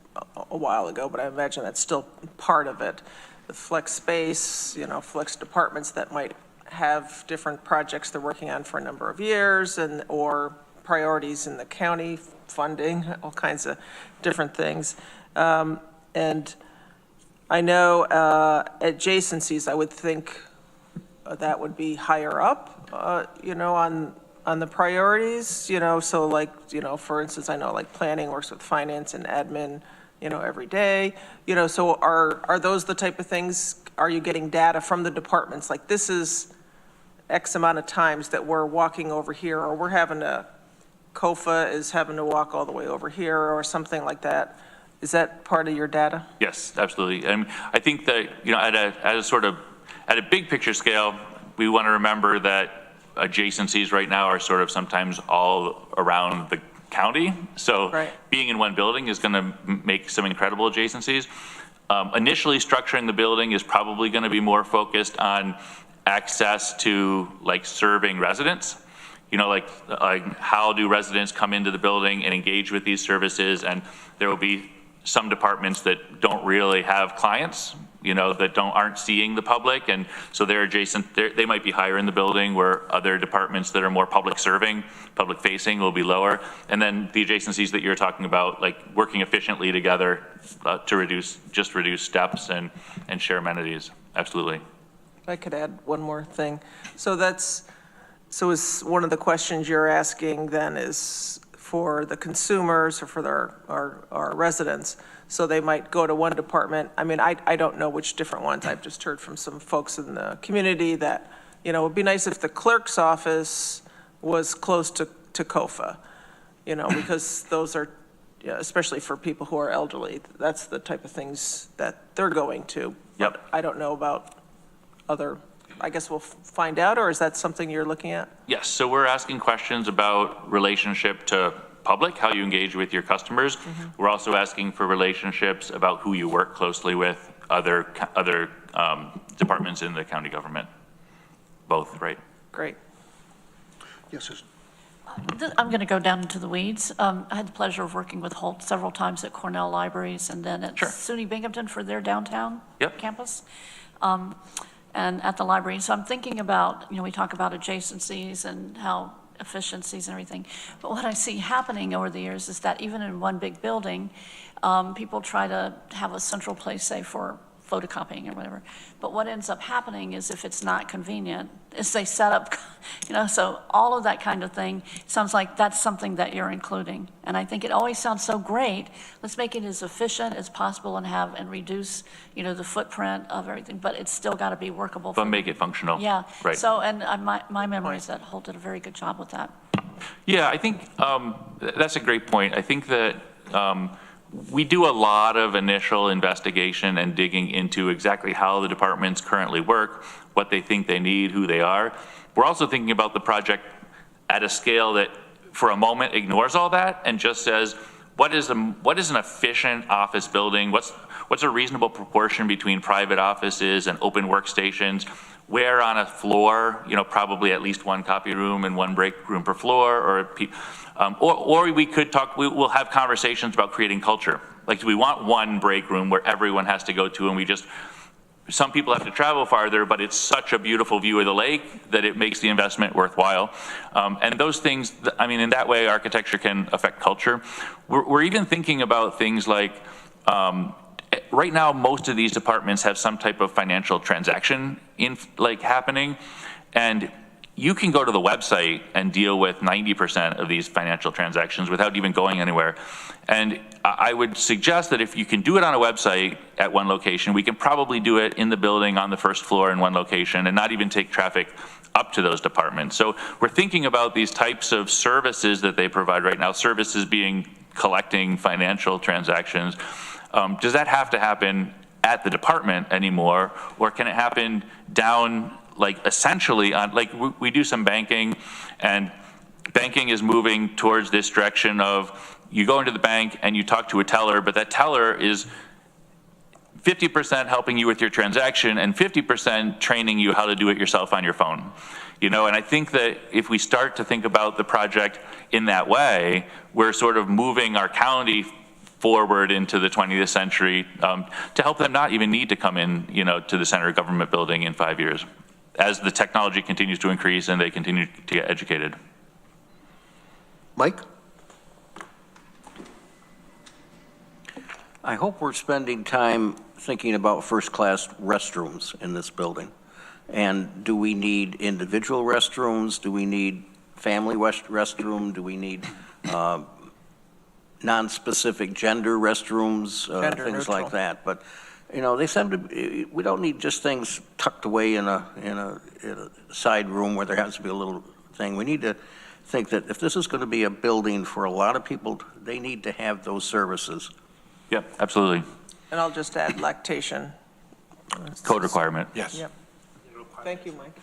a while ago, but I imagine that's still part of it. The flex space, flex departments that might have different projects they're working on for a number of years or priorities in the county, funding, all kinds of different things. And I know adjacencies, I would think that would be higher up, on the priorities, so like, for instance, I know like planning works with finance and admin, every day, so are those the type of things, are you getting data from the departments? Like this is X amount of times that we're walking over here, or we're having COFA is having to walk all the way over here or something like that. Is that part of your data? Yes, absolutely. And I think that, at a big picture scale, we want to remember that adjacencies right now are sort of sometimes all around the county. So right. Being in one building is going to make some incredible adjacencies. Initially, structuring the building is probably going to be more focused on access to like serving residents. Like how do residents come into the building and engage with these services? And there will be some departments that don't really have clients that aren't seeing the public, and so they're adjacent, they might be higher in the building, where other departments that are more public serving, public facing will be lower. And then the adjacencies that you're talking about, like working efficiently together to reduce steps and share amenities. Absolutely. If I could add one more thing. So is one of the questions you're asking then is for the consumers or for our residents, so they might go to one department. I mean, I don't know which different ones. I've just heard from some folks in the community that, it would be nice if the clerk's office was close to COFA, because those are, especially for people who are elderly, that's the type of things that they're going to. Yep. But I don't know about other, I guess we'll find out, or is that something you're looking at? Yes, so we're asking questions about relationship to public, how you engage with your customers. We're also asking for relationships about who you work closely with, other departments in the county government. Both, right? Great. Yes, Susan. I'm going to go down into the weeds. I had the pleasure of working with Holt several times at Cornell Libraries and then at SUNY Binghamton for their downtown campus. And at the library. So I'm thinking about, we talk about adjacencies and how efficiencies and everything. But what I see happening over the years is that even in one big building, people try to have a central place, say, for photocopying or whatever. But what ends up happening is if it's not convenient, is they set up, so all of that kind of thing sounds like that's something that you're including. And I think it always sounds so great. Let's make it as efficient as possible and reduce, the footprint of everything, but it's still got to be workable. But make it functional. Yeah. Right. So, and my memory is that Holt did a very good job with that. Yeah, I think that's a great point. I think that we do a lot of initial investigation and digging into exactly how the departments currently work, what they think they need, who they are. We're also thinking about the project at a scale that for a moment ignores all that and just says, what is an efficient office building? What's a reasonable proportion between private offices and open workstations? Where on a floor, probably at least one copy room and one break room per floor, or we could talk, we'll have conversations about creating culture. Like, do we want one break room where everyone has to go to and some people have to travel farther, but it's such a beautiful view of the lake that it makes the investment worthwhile. And those things, in that way, architecture can affect culture. We're even thinking about things like, right now, most of these departments have some type of financial transaction happening, and you can go to the website and deal with 90% of these financial transactions without even going anywhere. And I would suggest that if you can do it on a website at one location, we can probably do it in the building on the first floor in one location and not even take traffic up to those departments. So we're thinking about these types of services that they provide right now, services being collecting financial transactions. Does that have to happen at the department anymore, or can it happen down, essentially on, we do some banking, and banking is moving towards this direction of you go into the bank and you talk to a teller, but that teller is 50% helping you with your transaction and 50% training you how to do it yourself on your phone. And I think that if we start to think about the project in that way, we're sort of moving our county forward into the 20th century to help them not even need to come in, to the center government building in 5 years, as the technology continues to increase and they continue to get educated. Mike? I hope we're spending time thinking about first-class restrooms in this building. And do we need individual restrooms? Do we need family restroom? Do we need non-specific gender restrooms, things like that? But they seem to. We don't need just things tucked away in a side room where there has to be a little thing. We need to think that if this is going to be a building for a lot of people, they need to have those services. Yep, absolutely. And I'll just add lactation. Code requirement. Yes. Yep. Thank you, Mike.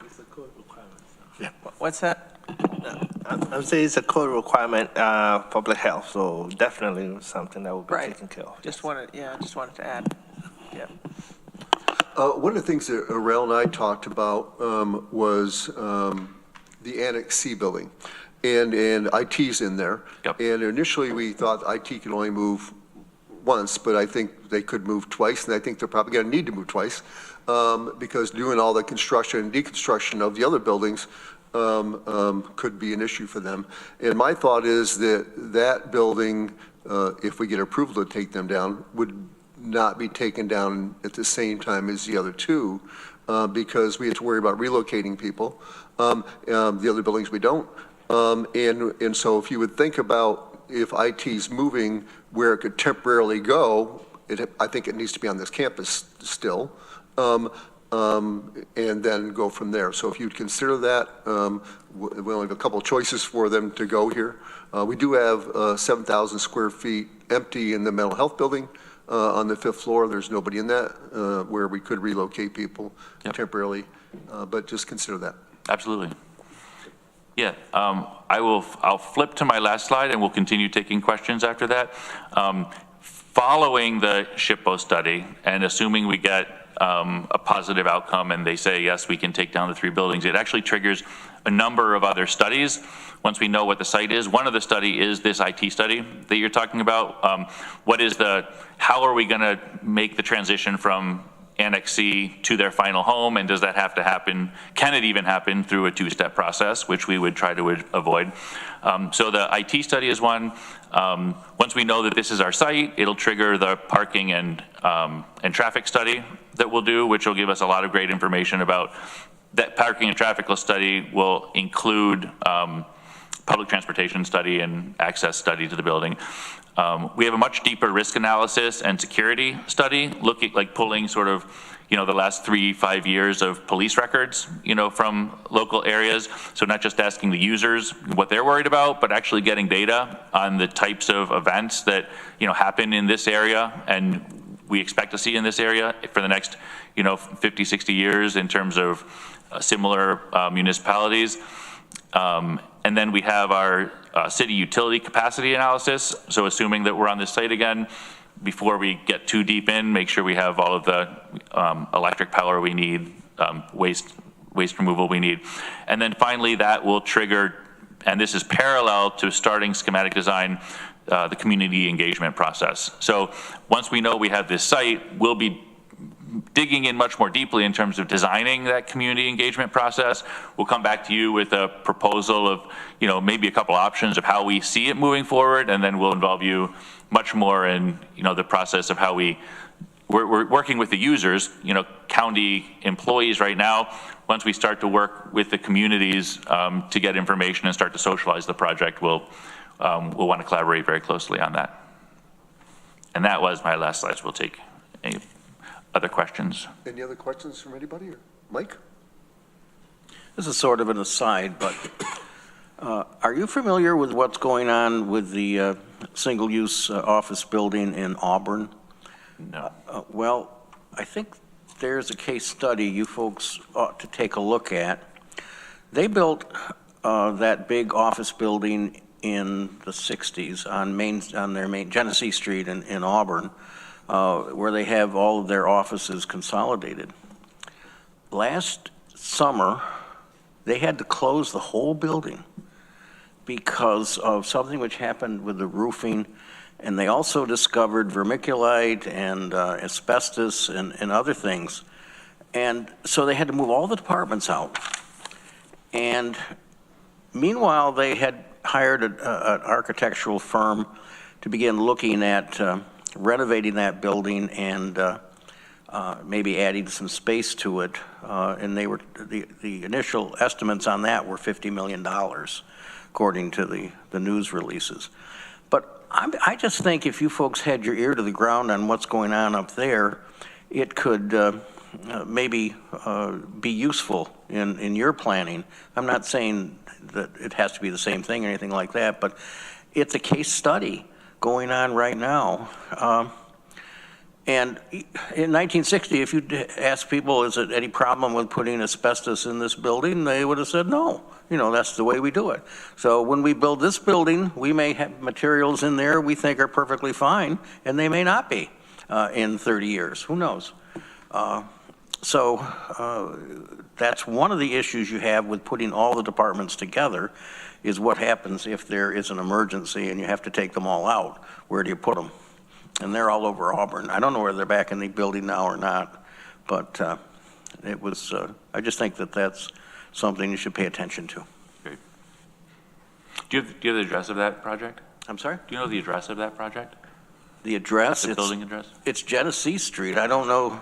It's a code requirement. Yeah. What's that? I'm saying it's a code requirement, public health, so definitely something that will be taken care of. Just wanted to add. Yeah. One of the things that Rael and I talked about was the Annex C building, and IT's in there. Yep. And initially we thought IT could only move once, but I think they could move twice, and I think they're probably going to need to move twice, because doing all the construction and deconstruction of the other buildings could be an issue for them. And my thought is that that building, if we get approval to take them down, would not be taken down at the same time as the other two, because we have to worry about relocating people. The other buildings we don't. And so if you would think about if IT's moving where it could temporarily go, I think it needs to be on this campus still, and then go from there. So if you'd consider that, we only have a couple of choices for them to go here. We do have 7,000 square feet empty in the mental health building on the 5th floor. There's nobody in that where we could relocate people temporarily, but just consider that. Absolutely. Yeah, I'll flip to my last slide and we'll continue taking questions after that. Following the SHPO study and assuming we get a positive outcome and they say, yes, we can take down the 3 buildings, it actually triggers a number of other studies once we know what the site is. One of the study is this IT study that you're talking about. How are we gonna make the transition from Annex C to their final home, and does that have to happen? Can it even happen through a 2-step process, which we would try to avoid? So the IT study is one. Once we know that this is our site, it'll trigger the parking and traffic study that we'll do, which will give us a lot of great information about that. Parking and traffic study will include public transportation study and access study to the building. We have a much deeper risk analysis and security study, looking like pulling sort of, the last 3-5 years of police records, from local areas. So not just asking the users what they're worried about, but actually getting data on the types of events that, happen in this area and we expect to see in this area for the next, 50, 60 years in terms of similar municipalities. And then we have our city utility capacity analysis. So assuming that we're on this site again, before we get too deep in, make sure we have all of the electric power we need, waste removal we need. And then finally, that will trigger, and this is parallel to starting schematic design, the community engagement process. So once we know we have this site, we'll be digging in much more deeply in terms of designing that community engagement process. We'll come back to you with a proposal of, maybe a couple options of how we see it moving forward, and then we'll involve you much more in, the process of how we're working with the users, county employees right now. Once we start to work with the communities to get information and start to socialize the project, we'll want to collaborate very closely on that. And that was my last slide. So we'll take any other questions. Any other questions from anybody? Or Mike? This is sort of an aside, but are you familiar with what's going on with the single-use office building in Auburn? No. Well, I think there's a case study you folks ought to take a look at. They built that big office building in the 60s on their main Genesee Street in Auburn, where they have all of their offices consolidated. Last summer, they had to close the whole building because of something which happened with the roofing, and they also discovered vermiculite and asbestos and other things. And so they had to move all the departments out. And meanwhile, they had hired an architectural firm to begin looking at renovating that building and maybe adding some space to it. And they were the initial estimates on that were $50 million, according to the news releases. But I just think if you folks had your ear to the ground on what's going on up there, it could maybe be useful in your planning. I'm not saying that it has to be the same thing or anything like that, but it's a case study going on right now. And in 1960, if you asked people, is it any problem with putting asbestos in this building, they would have said no. That's the way we do it. So when we build this building, we may have materials in there we think are perfectly fine, and they may not be in 30 years. Who knows? So that's one of the issues you have with putting all the departments together, is what happens if there is an emergency and you have to take them all out. Where do you put them? and they're all over Auburn. I don't know whether they're back in the building now or not, but it was, I just think that that's something you should pay attention to. Great. Do you have the address of that project? I'm sorry? Do you know the address of that project? The address? The building address? It's Genesee Street. I don't know.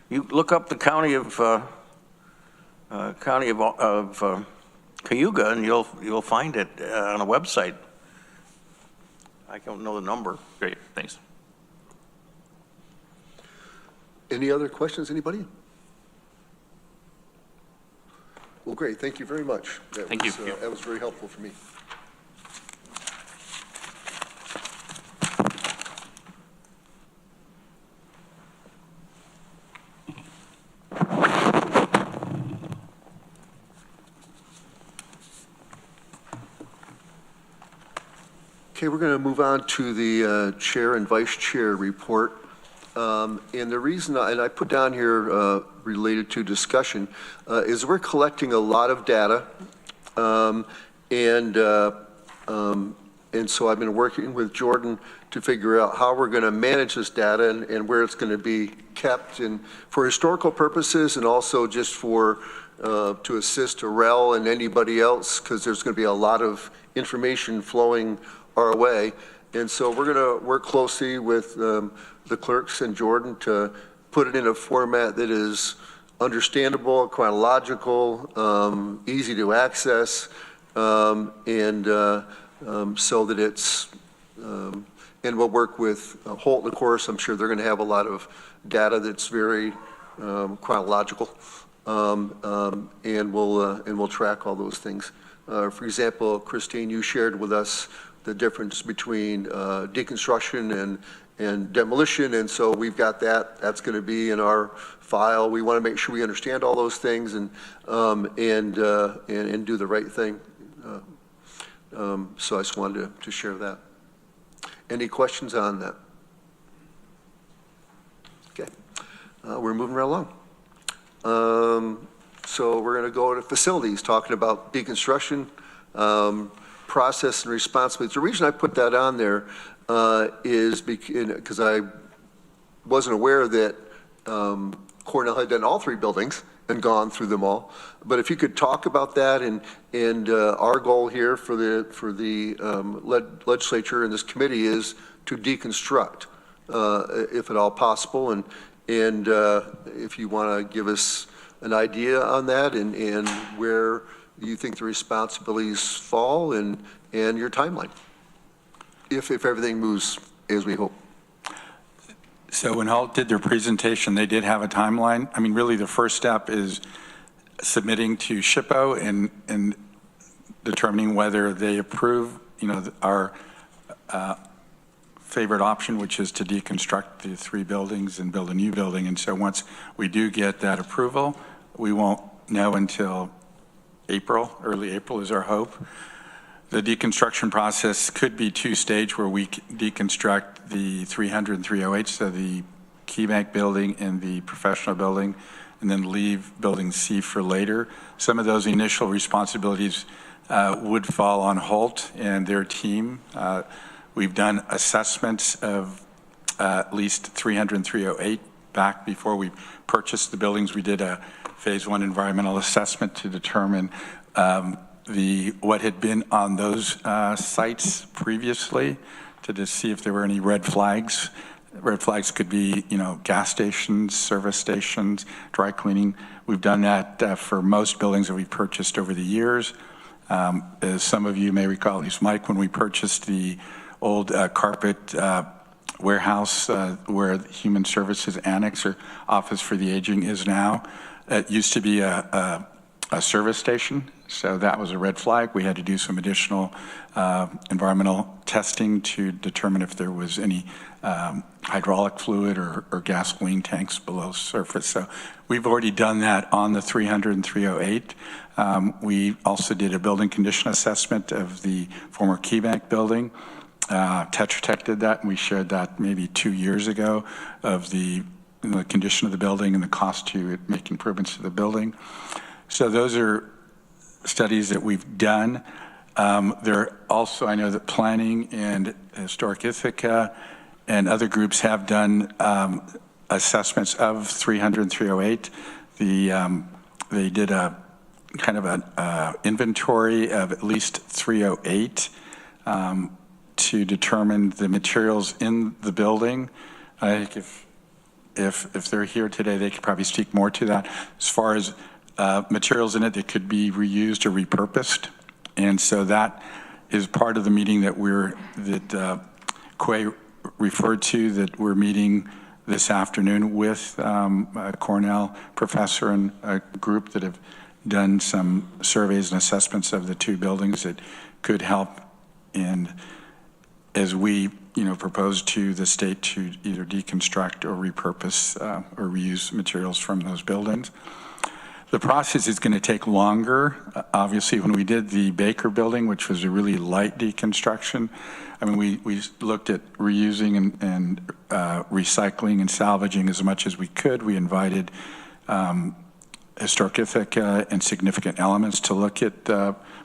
You look up the county of Cayuga, and you'll find it on a website. I don't know the number. Great, thanks. Any other questions, anybody? Well, great, thank you very much. Thank you. That was very helpful for me. Okay, we're going to move on to the chair and vice chair report. And the reason, and I put down here related to discussion, is we're collecting a lot of data. And so I've been working with Jordan to figure out how we're going to manage this data and where it's going to be kept, and for historical purposes, and also just for to assist Arel and anybody else, because there's going to be a lot of information flowing our way. And so we're going to work closely with the clerks and Jordan to put it in a format that is understandable, chronological, easy to access, so that it's, and we'll work with Holt, of course. I'm sure they're going to have a lot of data that's very chronological, and we'll track all those things. For example, Christine, you shared with us the difference between deconstruction and demolition, and so we've got that. That's going to be in our file. We want to make sure we understand all those things and do the right thing. So I just wanted to share that. Any questions on that? Okay, we're moving right along. So we're going to go to facilities, talking about deconstruction, process and responsibility. The reason I put that on there is because I wasn't aware that Cornell had done all three buildings and gone through them all. But if you could talk about that, and our goal here for the legislature and this committee is to deconstruct, if at all possible, and if you want to give us an idea on that and where you think the responsibilities fall and your timeline, if everything moves as we hope. So when Holt did their presentation, they did have a timeline. I mean, really the first step is submitting to SHPO and determining whether they approve, our favorite option, which is to deconstruct the three buildings and build a new building. And so once we do get that approval, we won't know until April, early April is our hope. The deconstruction process could be two-stage, where we deconstruct the 300 and 308, so the key bank building and the professional building, and then leave building C for later. Some of those initial responsibilities would fall on Holt and their team. We've done assessments of at least 300 and 308 back before we purchased the buildings. We did a phase one environmental assessment to determine what had been on those sites previously, to see if there were any red flags. Red flags could be, gas stations, service stations, dry cleaning. We've done that for most buildings that we've purchased over the years. As some of you may recall, at least Mike, when we purchased the old carpet warehouse where the Human Services Annex or Office for the Aging is now, it used to be a service station, so that was a red flag. We had to do some additional environmental testing to determine if there was any hydraulic fluid or gasoline tanks below surface. So we've already done that on the 300 and 308. We also did a building condition assessment of the former Key Bank building. Tetra Tech did that, and we shared that maybe 2 years ago of the condition of the building and the cost to make improvements to the building. So those are studies that we've done. There are also, I know that planning and Historic Ithaca and other groups have done assessments of 300 and 308. They did a kind of an inventory of at least 308 to determine the materials in the building. I think if they're here today, they could probably speak more to that. As far as materials in it that could be reused or repurposed. And so that is part of the meeting that Quay referred to, that we're meeting this afternoon with a Cornell professor and a group that have done some surveys and assessments of the two buildings that could help in, as we propose to the state to either deconstruct or repurpose or reuse materials from those buildings. The process is going to take longer. Obviously, when we did the Baker building, which was a really light deconstruction, I mean, we looked at reusing and recycling and salvaging as much as we could. We invited Historic Ithaca and Significant Elements to look at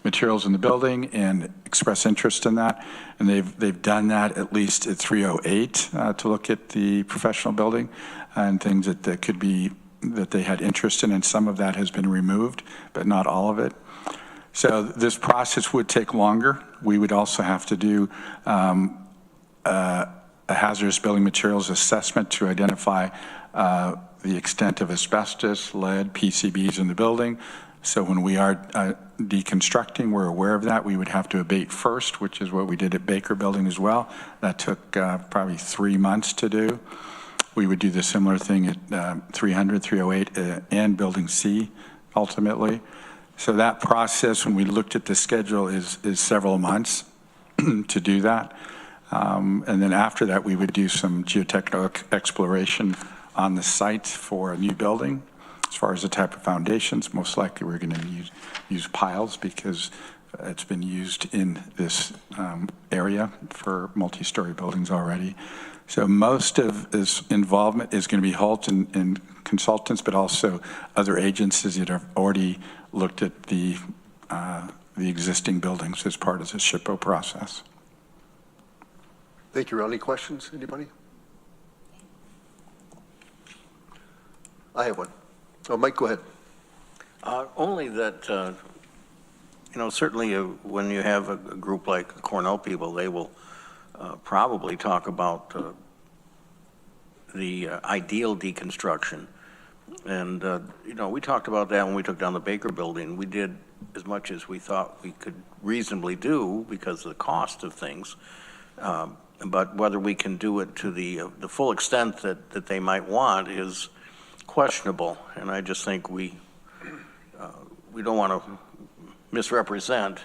materials in the building and express interest in that. And they've done that at least at 308 to look at the professional building and things that could be, that they had interest in, and some of that has been removed, but not all of it. So this process would take longer. We would also have to do a hazardous building materials assessment to identify the extent of asbestos, lead, PCBs in the building. So when we are deconstructing, we're aware of that. We would have to abate first, which is what we did at Baker building as well. That took probably 3 months to do. We would do the similar thing at 300, 308, and Building C, ultimately. So that process, when we looked at the schedule, is several months to do that. And then after that, we would do some geotechnical exploration on the site for a new building. As far as the type of foundations, most likely we're going to use piles because it's been used in this area for multi-story buildings already. So most of this involvement is going to be HALT and consultants, but also other agencies that have already looked at the existing buildings as part of the SHPO process. Thank you. Ron. Any questions? Anybody? I have one. Oh, Mike, go ahead. Only that, certainly when you have a group like Cornell people, they will probably talk about the ideal deconstruction. And, we talked about that when we took down the Baker building. We did as much as we thought we could reasonably do because of the cost of things. But whether we can do it to the full extent that they might want is questionable. And I just think we don't want to misrepresent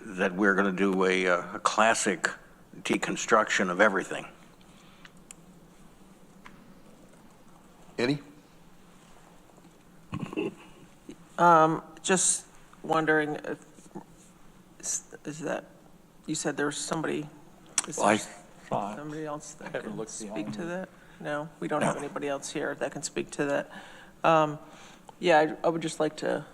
that we're going to do a classic deconstruction of everything. Annie? Just wondering if, is that, you said there's somebody, is there somebody else that can speak to that? No, we don't have anybody else here that can speak to that. Yeah, I would just like to,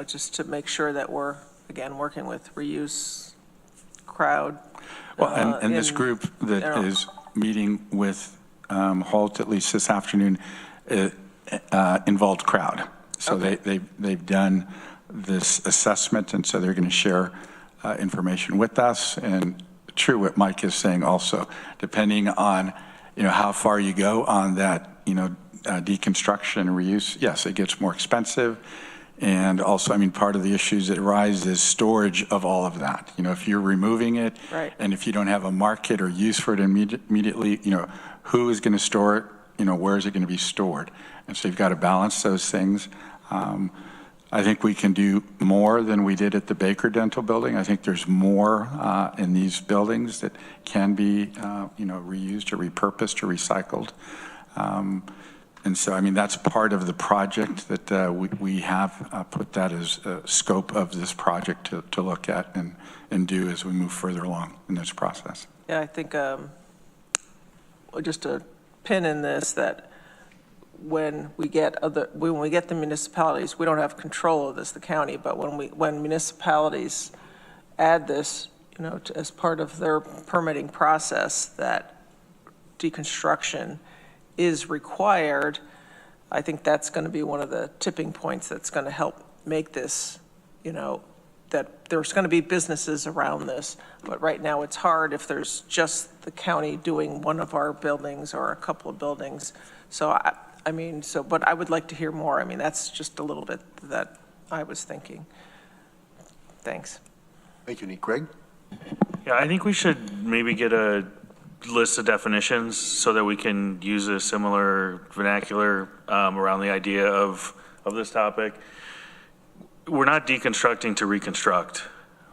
just to make sure that we're, again, working with reuse crowd. Well, and this group that is meeting with HALT, at least this afternoon, involved crowd. So okay. They've done this assessment, and so they're going to share information with us. And true what Mike is saying also, depending on how far you go on that, deconstruction and reuse, yes, it gets more expensive. And also, part of the issues that arise is storage of all of that. If you're removing it, right, and if you don't have a market or use for it immediately, who is going to store it? Where is it going to be stored? And so you've got to balance those things. I think we can do more than we did at the Baker Dental building. I think there's more in these buildings that can be, reused or repurposed or recycled. And so, that's part of the project that we have put that as a scope of this project to look at and do as we move further along in this process. Yeah, I think just a pin in this, that when we get the municipalities, we don't have control of this, the county, but when municipalities add this, as part of their permitting process, that deconstruction is required, I think that's going to be one of the tipping points that's going to help make this, that there's going to be businesses around this. But right now, it's hard if there's just the county doing one of our buildings or a couple of buildings. So, but I would like to hear more. I mean, that's just a little bit that I was thinking. Thanks. Thank you, Nick. Greg? Yeah, I think we should maybe get a list of definitions so that we can use a similar vernacular around the idea of this topic. We're not deconstructing to reconstruct,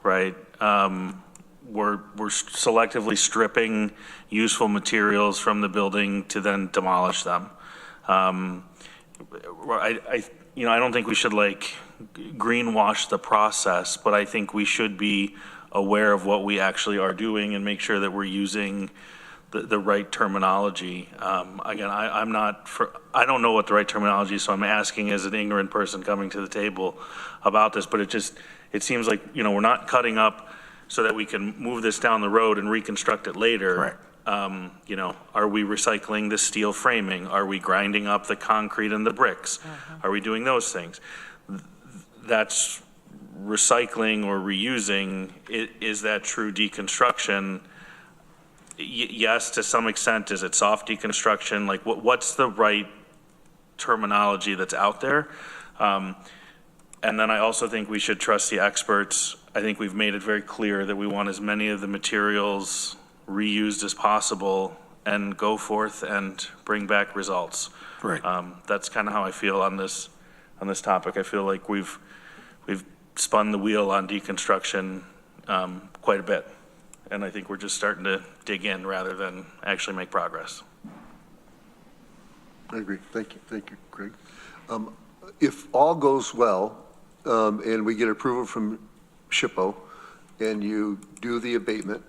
right? We're selectively stripping useful materials from the building to then demolish them. I don't think we should greenwash the process, but I think we should be aware of what we actually are doing and make sure that we're using the right terminology. Again, I don't know what the right terminology is, so I'm asking as an ignorant person coming to the table about this, but it seems like, we're not cutting up so that we can move this down the road and reconstruct it later. Right. Are we recycling the steel framing? Are we grinding up the concrete and the bricks? Are we doing those things? That's recycling or reusing. Is that true deconstruction? Yes, to some extent. Is it soft deconstruction? What's the right terminology that's out there? And then I also think we should trust the experts. I think we've made it very clear that we want as many of the materials reused as possible and go forth and bring back results. Right. That's kind of how I feel on this topic. I feel like we've spun the wheel on deconstruction quite a bit. And I think we're just starting to dig in rather than actually make progress. I agree. Thank you, Greg. If all goes well and we get approval from SHPO and you do the abatement,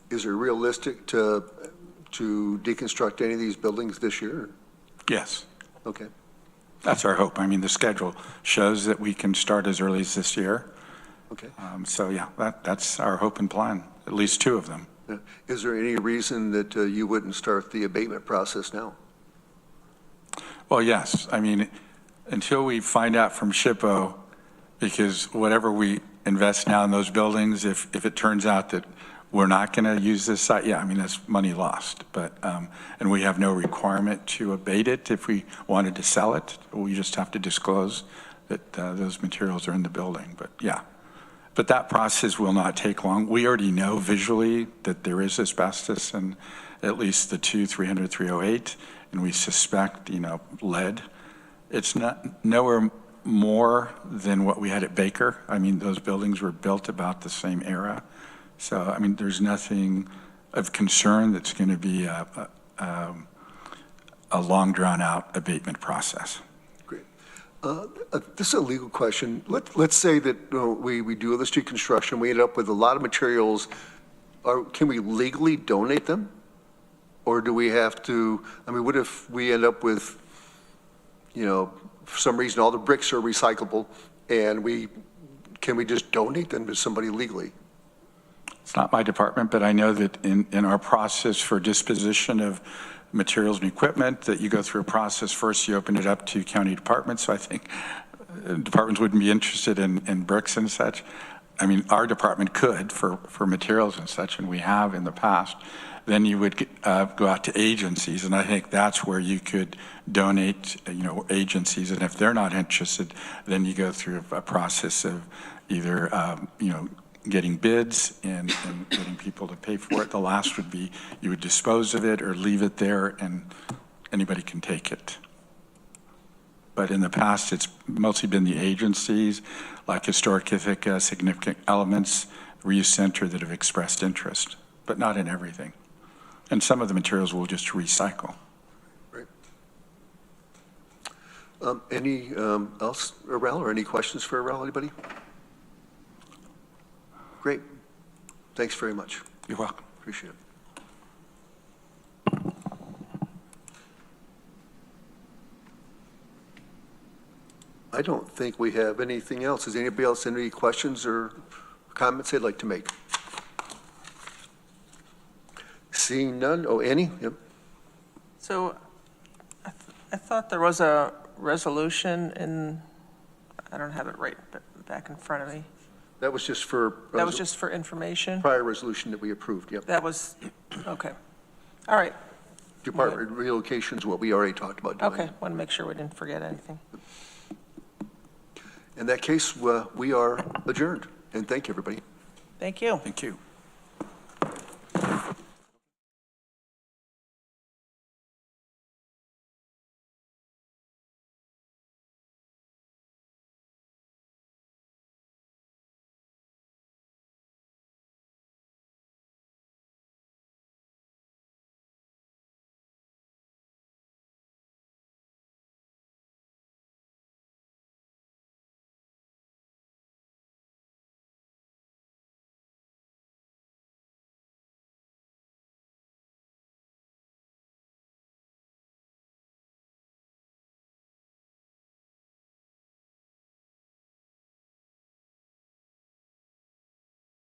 is it realistic to deconstruct any of these buildings this year? Yes. Okay. That's our hope. I mean, the schedule shows that we can start as early as this year. Okay. So yeah, that's our hope and plan, at least two of them. Yeah. Is there any reason that you wouldn't start the abatement process now? Well, yes. I mean, until we find out from SHPO, because whatever we invest now in those buildings, if it turns out that we're not going to use this site, yeah, I mean, that's money lost. But, and we have no requirement to abate it if we wanted to sell it. We just have to disclose that those materials are in the building. But yeah, but that process will not take long. We already know visually that there is asbestos in at least the 300, 308, and we suspect, lead. It's not nowhere more than what we had at Baker. I mean, those buildings were built about the same era. So, I mean, there's nothing of concern that's going to be a long, drawn-out abatement process. Great. This is a legal question. Let's say that we do this deconstruction, we end up with a lot of materials. Can we legally donate them? Or do we have to, I mean, what if we end up with, for some reason, all the bricks are recyclable, and can we just donate them to somebody legally? It's not my department, but I know that in our process for disposition of materials and equipment, that you go through a process. First, you open it up to county departments. So I think departments wouldn't be interested in bricks and such. I mean, our department could for materials and such, and we have in the past. Then you would go out to agencies, and I think that's where you could donate, agencies. And if they're not interested, then you go through a process of either, getting bids and getting people to pay for it. The last would be you would dispose of it or leave it there, and anybody can take it. But in the past, it's mostly been the agencies like Historic Ithaca, Significant Elements, Reuse Center that have expressed interest, but not in everything. And some of the materials we'll just recycle. Right. Any else, Arel, or any questions for Arel, anybody? Great. Thanks very much. You're welcome. Appreciate it. I don't think we have anything else. Does anybody else have any questions or comments they'd like to make? Seeing none, oh, Annie? Yep. So I thought there was a resolution in, I don't have it right back in front of me. That was just for. That was just for information? Prior resolution that we approved, yep. That was, okay. All right, Department relocation is what we already talked about doing. okay. Want to make sure we didn't forget anything. In that case, we are adjourned, and thank you, everybody. Thank you. Thank you.